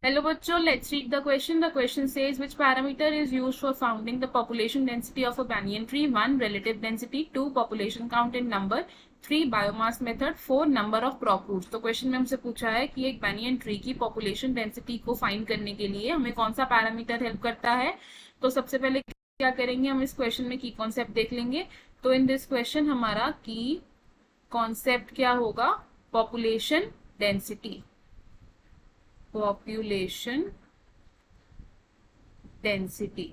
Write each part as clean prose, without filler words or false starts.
Hello बच्चों, let's read the question. The question says which parameter is used for founding the population density of a banyan tree? 1. Relative density. 2. Population count in number. 3. Biomass method. 4. Number of crop roots. तो question में हमसे पूछा है कि एक banyan tree की population density को find करने के लिए हमें कौन सा पैरामीटर हेल्प करता है। तो सबसे पहले क्या करेंगे, हम इस क्वेश्चन में की कॉन्सेप्ट देख लेंगे। तो इन दिस क्वेश्चन हमारा की कॉन्सेप्ट क्या होगा? Population density. Population density.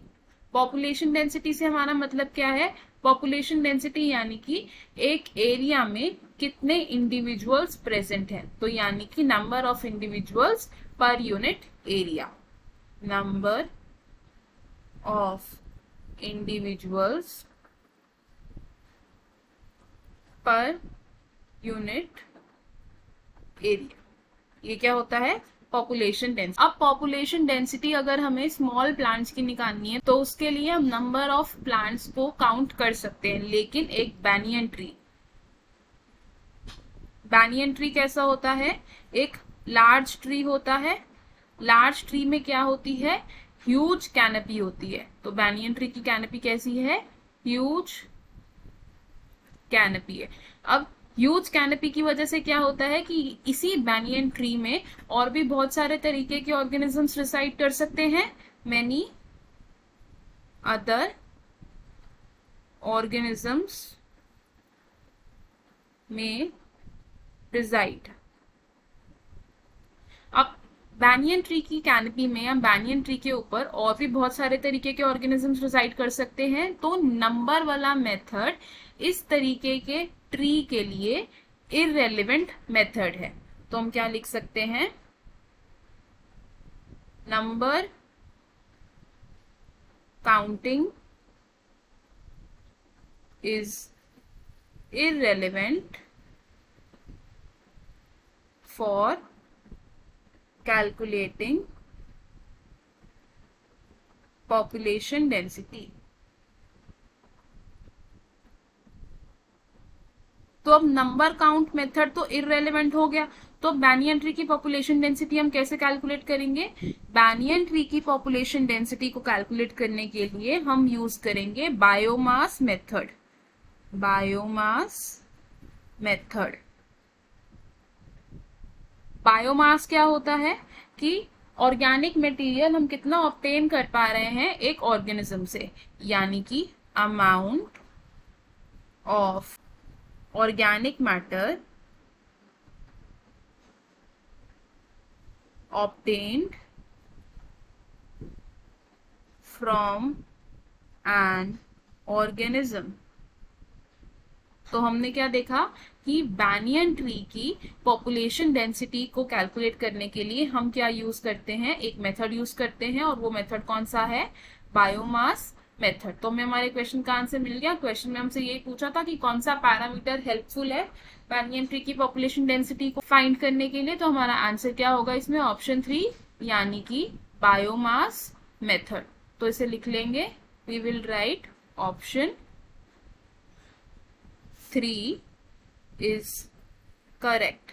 Population density से हमारा मतलब क्या है? पॉपुलेशन डेंसिटी यानी कि एक एरिया में कितने इंडिविजुअल्स प्रेजेंट हैं, तो यानी कि number of individuals per unit area. Number of individuals per unit area, ये क्या होता है? Population density. अब पॉपुलेशन डेंसिटी अगर हमें स्मॉल प्लांट्स की निकालनी है तो उसके लिए हम नंबर ऑफ प्लांट्स को काउंट कर सकते हैं, लेकिन एक बैनियन ट्री कैसा होता है? एक लार्ज ट्री होता है। लार्ज ट्री में क्या होती है? ह्यूज कैनपी होती है। तो बैनियन ट्री की कैनपी कैसी है? ह्यूज कैनपी है। अब ह्यूज कैनपी की वजह से क्या होता है कि इसी बैनियन ट्री में और भी बहुत सारे तरीके के ऑर्गेनिजम्स रिसाइड कर सकते हैं। मेनी अदर ऑर्गेनिजम्स में रिसाइड। अब बैनियन ट्री की कैनपी में या बैनियन ट्री के ऊपर और भी बहुत सारे तरीके के ऑर्गेनिजम्स रिसाइड कर सकते हैं। तो नंबर वाला मेथड इस तरीके के ट्री के लिए इररेलेवेंट मेथड है। तो हम क्या लिख सकते हैं? Number counting is irrelevant for calculating population density। तो अब नंबर काउंट मेथड तो इररेलेवेंट हो गया, तो बैनियन ट्री की पॉपुलेशन डेंसिटी हम कैसे कैलकुलेट करेंगे? बैनियन ट्री की पॉपुलेशन डेंसिटी को कैलकुलेट करने के लिए हम यूज करेंगे biomass method. Biomass method. Biomass क्या होता है कि ऑर्गेनिक मटेरियल हम कितना ऑब्टेन कर पा रहे हैं एक ऑर्गेनिज्म से, यानी कि amount of organic matter obtained from an organism। तो हमने क्या देखा कि बैनियन ट्री की पॉपुलेशन डेंसिटी को कैलकुलेट करने के लिए हम क्या यूज करते हैं? एक मेथड यूज करते हैं, और वो मेथड कौन सा है? Biomass method. तो हमें हमारे क्वेश्चन का आंसर मिल गया। क्वेश्चन में हमसे यही पूछा था कि कौन सा पैरामीटर हेल्पफुल है बैनियन ट्री की पॉपुलेशन डेंसिटी को फाइंड करने के लिए। तो हमारा आंसर क्या होगा इसमें? ऑप्शन 3, यानी कि बायोमास मेथड। तो इसे लिख लेंगे। We will write option 3 is correct.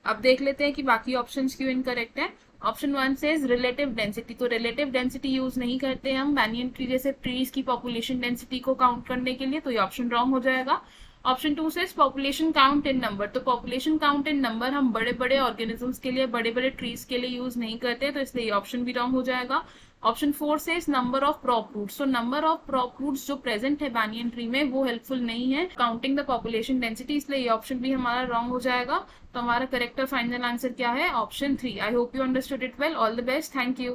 अब देख लेते हैं कि बाकी ऑप्शंस क्यों इनकरेक्ट है। ऑप्शन 1 से रिलेटिव डेंसिटी, तो रिलेटिव डेंसिटी यूज नहीं करते हम बैनियन ट्री जैसे ट्रीज की पॉपुलेशन डेंसिटी को काउंट करने के लिए, तो ये ऑप्शन रॉन्ग हो जाएगा। ऑप्शन 2 से पॉपुलेशन काउंट इन नंबर, तो पॉपुलेशन काउंट इन नंबर हम बड़े बड़े ऑर्गेनिजम्स के लिए, बड़े बड़े ट्रीज के लिए यूज नहीं करते, तो इसलिए ये ऑप्शन भी रॉन्ग हो जाएगा। ऑप्शन 4 से नंबर ऑफ क्रॉप रूट्स, तो नंबर ऑफ क्रॉप रूट्स जो प्रेजेंट है बैनियन ट्री में वो हेल्पफुल नहीं है काउंटिंग द पॉपुलेशन डेंसिटी, इसलिए ये ऑप्शन भी हमारा रॉन्ग हो जाएगा। तो हमारा करेक्ट और फाइनल आंसर क्या है? Option 3। I hope you understood it well. All the best. Thank you.